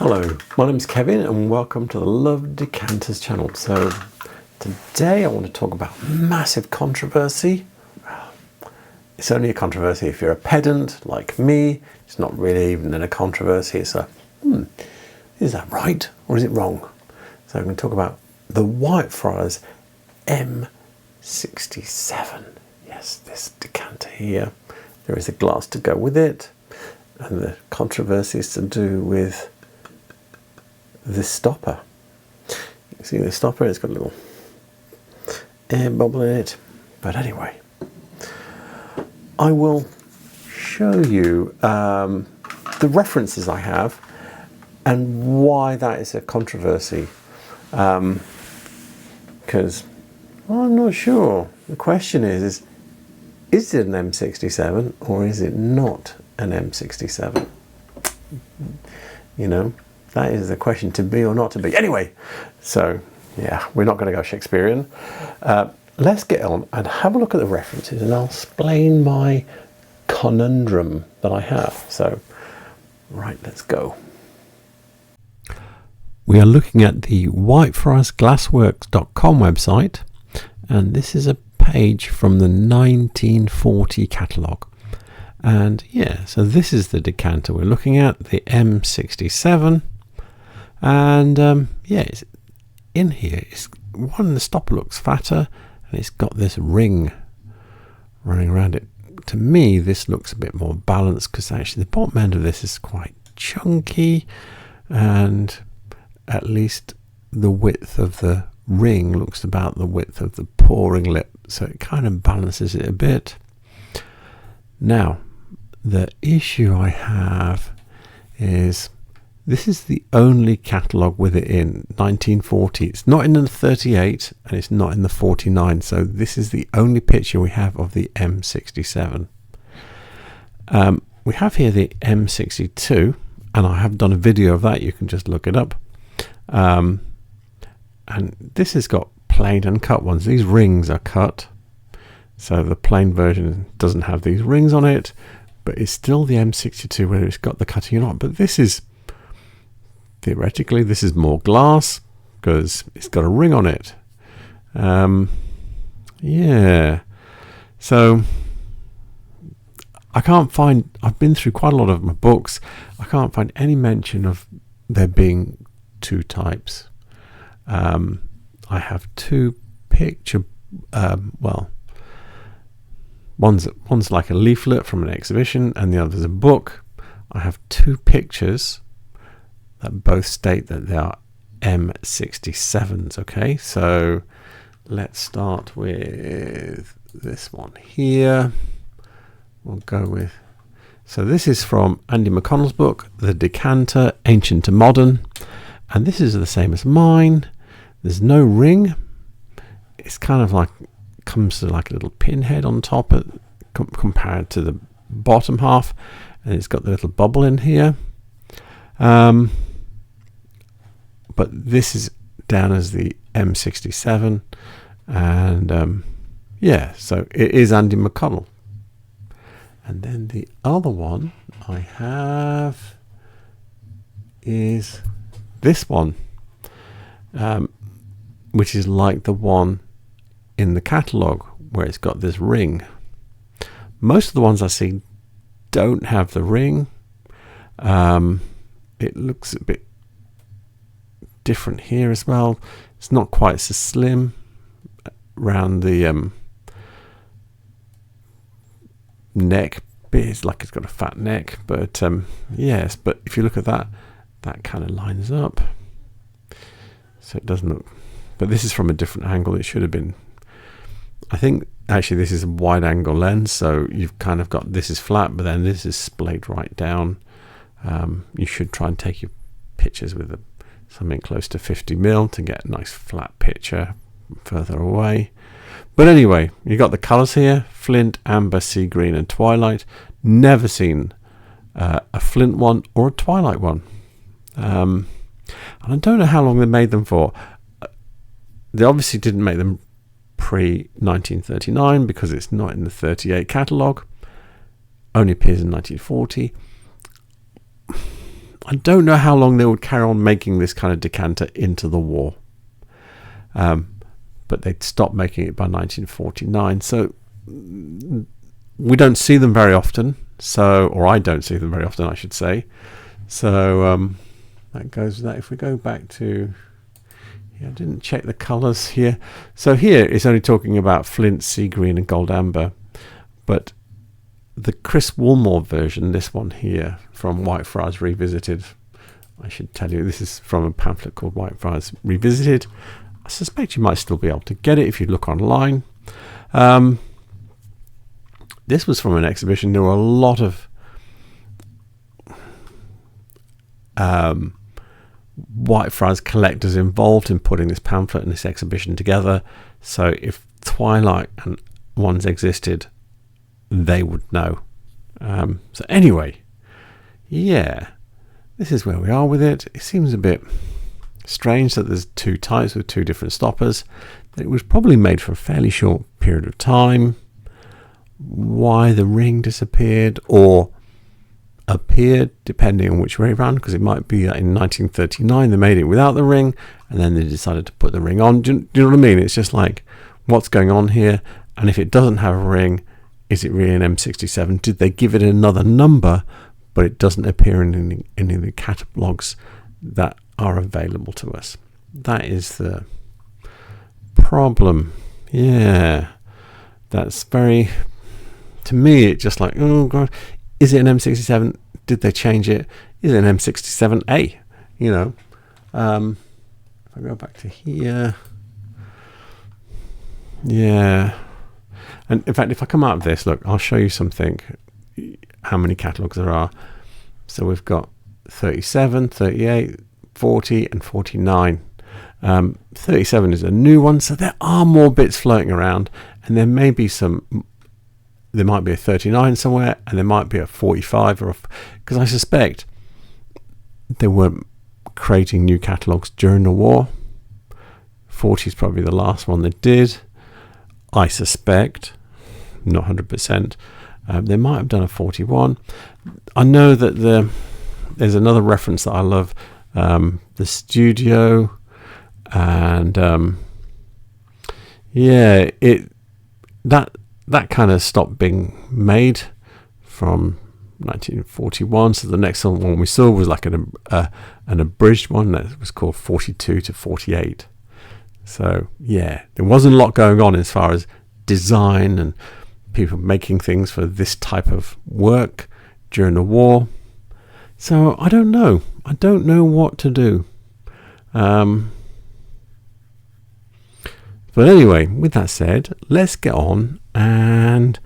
Hello, my name is Kevin and welcome to the Love Decanters channel. So today I want to talk about massive controversy. It's only a controversy if you're a pedant like me. It's not really even a controversy. It's a, is that right or is it wrong? So I'm going to talk about the Whitefriars M67. Yes, this decanter here. There is a glass to go with it. And the controversy is to do with this stopper. You see the stopper, it's got a little air bubble in it. But anyway, I will show you the references I have and why that is a controversy. Because I'm not sure. The question is it an M67 or is it not an M67? You know, that is the question, to be or not to be. Anyway, so yeah, we're not going to go Shakespearean. Let's get on and have a look at the references and I'll explain my conundrum that I have. So, right, let's go. We are looking at the whitefriarsglassworks.com website, and this is a page from the 1940 catalogue. And yeah, so this is the decanter we're looking at, the M67. And yeah, it's in here. It's the stopper looks fatter, and it's got this ring running around it. To me, this looks a bit more balanced because actually the bottom end of this is quite chunky, and at least the width of the ring looks about the width of the pouring lip, so it kind of balances it a bit. Now, the issue I have is this is the only catalogue with it in 1940. It's not in the 38 and it's not in the 49. So this is the only picture we have of the M67. We have here the M62, and I have done a video of that. You can just look it up. And this has got plain and cut ones. These rings are cut. So the plain version doesn't have these rings on it, but it's still the M62 whether it's got the cutting or not. But this is, theoretically, this is more glass because it's got a ring on it. Yeah. So I can't find, I've been through quite a lot of my books. I can't find any mention of there being two types. I have two picture, one's like a leaflet from an exhibition and the other's a book. I have two pictures that both state that they are M67s. Okay, so let's start with this one here. We'll go with, so this is from Andy McConnell's book, The Decanter, Ancient to Modern, and this is the same as mine. There's no ring. It's kind of like, comes to like a little pinhead on top compared to the bottom half, and it's got the little bubble in here. But this is down as the M67, and yeah, so it is Andy McConnell. And then the other one I have is this one, which is like the one in the catalogue where it's got this ring. Most of the ones I see don't have the ring. It looks a bit different here as well. It's not quite so slim around the neck bit. It's like it's got a fat neck, but yes, but if you look at that kind of lines up, so it doesn't look, but this is from a different angle. It should have been, I think actually this is a wide angle lens, so you've kind of got, this is flat but then this is splayed right down. You should try and take your pictures with something close to 50mm to get a nice flat picture further away. But anyway, you got the colours here: flint, amber, sea green and twilight. Never seen a flint one or a twilight one, and I don't know how long they made them for. They obviously didn't make them pre-1939 because it's not in the 38 catalogue. Only appears in 1940. I don't know how long they would carry on making this kind of decanter into the war. But they'd stopped making it by 1949. So we don't see them very often. Or I don't see them very often, I should say. So that goes with that. If we go back to... I didn't check the colours here. So here it's only talking about flint, sea green and gold amber. But the Chris Woolman version, this one here from Whitefriars Revisited, I should tell you, this is from a pamphlet called Whitefriars Revisited. I suspect you might still be able to get it if you look online. This was from an exhibition. There were a lot of Whitefriars collectors involved in putting this pamphlet and this exhibition together. So if Twilight and ones existed, they would know. So anyway, yeah, this is where we are with it. It seems a bit strange that there's two types with two different stoppers. It was probably made for a fairly short period of time. Why the ring disappeared or appeared, depending on which way around, because it might be that in 1939 they made it without the ring and then they decided to put the ring on. Do you know what I mean? It's just like, what's going on here? And if it doesn't have a ring, is it really an M67? Did they give it another number, but it doesn't appear in any of the catalogues that are available to us? That is the problem. Yeah, that's very, to me, it's just like, oh God, is it an M67? Did they change it? Is it an M67A? You know, if I go back to here, yeah. And in fact, if I come out of this, look, I'll show you something, how many catalogues there are. So we've got 37, 38, 40 and 49. 37 is a new one, so there are more bits floating around, and there may be there might be a 39 somewhere, and there might be a 45, because I suspect they weren't creating new catalogues during the war. 40 is probably the last one they did, I suspect, not 100%. They might have done a 41. I know that there's another reference that I love, the studio, and yeah, that kind of stopped being made from 1941. So the next one we saw was like an abridged one that was called 42 to 48. So yeah, there wasn't a lot going on as far as design and people making things for this type of work during the war. So I don't know what to do. But anyway, with that said, let's get on and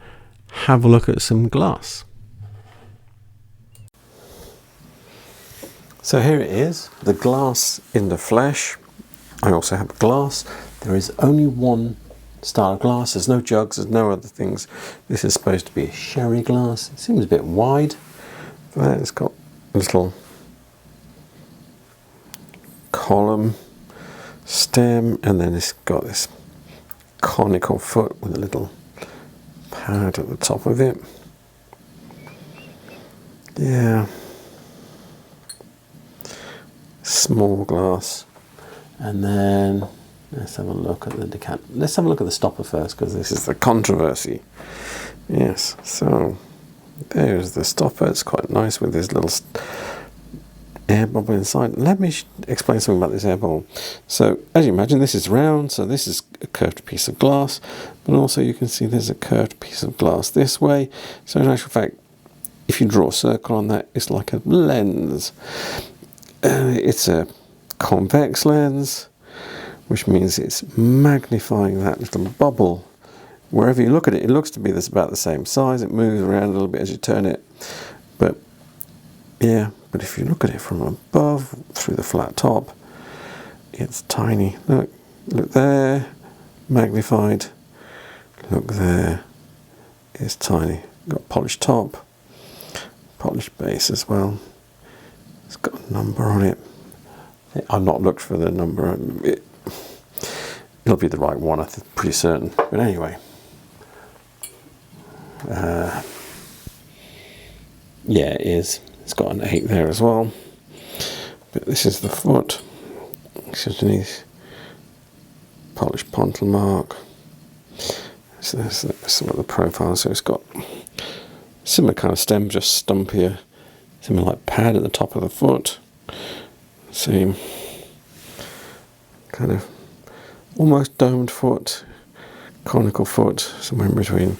have a look at some glass. So here it is, the glass in the flesh. I also have glass. There is only one style of glass. There's no jugs, there's no other things. This is supposed to be a sherry glass. It seems a bit wide. But it's got a little column stem, and then it's got this conical foot with a little pad at the top of it. Yeah, small glass. And then let's have a look at the decanter. Let's have a look at the stopper first, because this is the controversy. Yes, so there's the stopper. It's quite nice with this little air bubble inside. Let me explain something about this air bubble. So as you imagine, this is round, so this is a curved piece of glass, but also you can see there's a curved piece of glass this way. So in actual fact, if you draw a circle on that, it's like a lens. It's a convex lens, which means it's magnifying that little bubble. Wherever you look at it, it looks to be about the same size. It moves around a little bit as you turn it, but yeah, but if you look at it from above through the flat top, it's tiny. Look there, magnified. Look there, it's tiny. Got polished top, polished base as well. It's got a number on it. I've not looked for the number. It'll be the right one, I'm pretty certain. But anyway, yeah, it is. It's got an 8 there as well. But this is the foot. It's underneath polished pontil mark. So there's some of the profile. So it's got similar kind of stem, just stumpier, similar like pad at the top of the foot. Same kind of almost domed foot, conical foot, somewhere in between.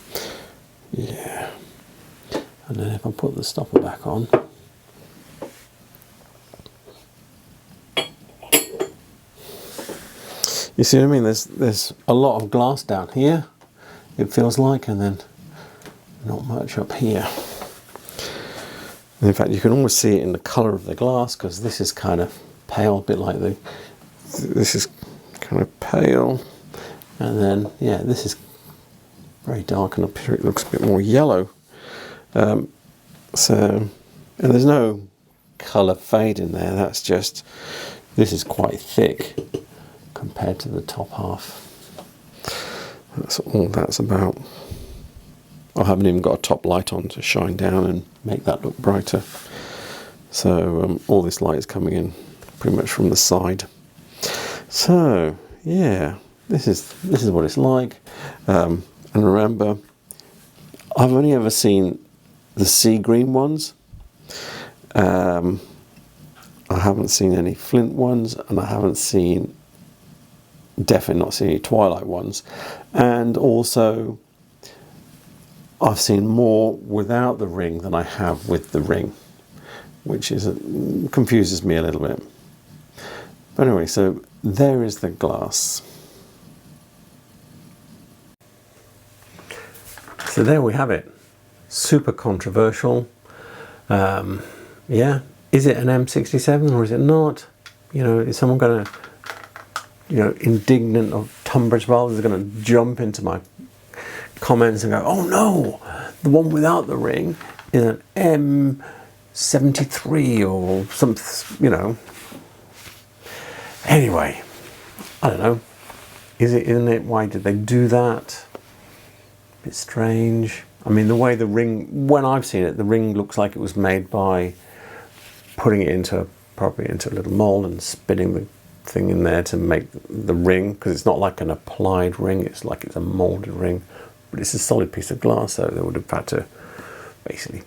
Yeah. And then if I put the stopper back on, you see what I mean? There's a lot of glass down here, it feels like, and then not much up here. And in fact, you can almost see it in the colour of the glass, because this is kind of pale, a bit like this is kind of pale, and then yeah, this is very dark, and up here it looks a bit more yellow. And there's no colour fade in there. That's just, this is quite thick compared to the top half. That's all that's about. I haven't even got a top light on to shine down and make that look brighter. So all this light is coming in pretty much from the side. So yeah, this is what it's like. And remember, I've only ever seen the sea green ones. I haven't seen any flint ones, and I haven't seen, definitely not seen any twilight ones. And also, I've seen more without the ring than I have with the ring, which is confuses me a little bit. But anyway, so there is the glass. So there we have it. Super controversial. Yeah, is it an M67 or is it not? You know, is someone going to, you know, indignant of Tunbridge Wells is going to jump into my comments and go, oh no, the one without the ring is an M73 or something, you know. Anyway, I don't know. Is it, isn't it? Why did they do that? A bit strange. I mean, the way the ring, when I've seen it, the ring looks like it was made by putting it into probably into a little mold and spinning the thing in there to make the ring, because it's not like an applied ring, it's like it's a molded ring, but it's a solid piece of glass, so they would have had to basically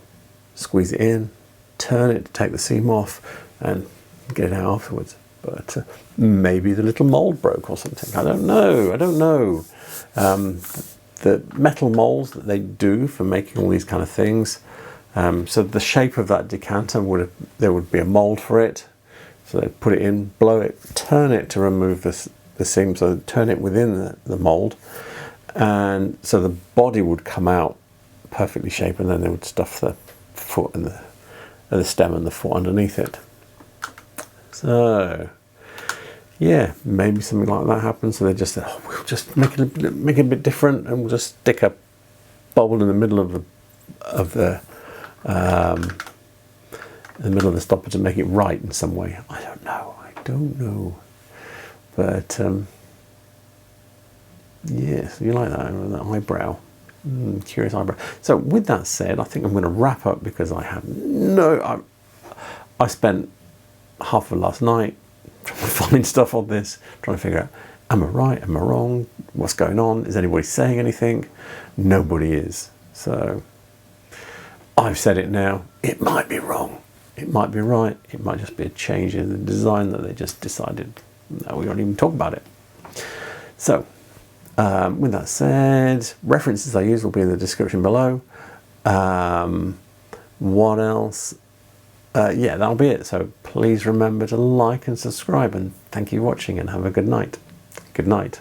squeeze it in, turn it to take the seam off and get it out afterwards. But maybe the little mold broke or something. I don't know. The metal molds that they do for making all these kind of things, so the shape of that decanter there would be a mold for it, so they'd put it in, blow it, turn it to remove the seam, so they'd turn it within the mold, and so the body would come out perfectly shaped, and then they would stuff the foot and the stem and the foot underneath it. So yeah, maybe something like that happens. So they just said, oh, we'll just make it a bit different, and we'll just stick a bulb in the middle of the stopper to make it right in some way. I don't know. But yeah, so you like that eyebrow, curious eyebrow. So with that said, I think I'm going to wrap up, because I spent half of last night trying to find stuff on this, trying to figure out, am I right, am I wrong, what's going on, is anybody saying anything? Nobody is. So I've said it now, it might be wrong, it might be right, it might just be a change in the design that they just decided that we won't even talk about it. So with that said, references I use will be in the description below. What else? Yeah, that'll be it. So please remember to like and subscribe, and thank you for watching, and have a good night. Good night.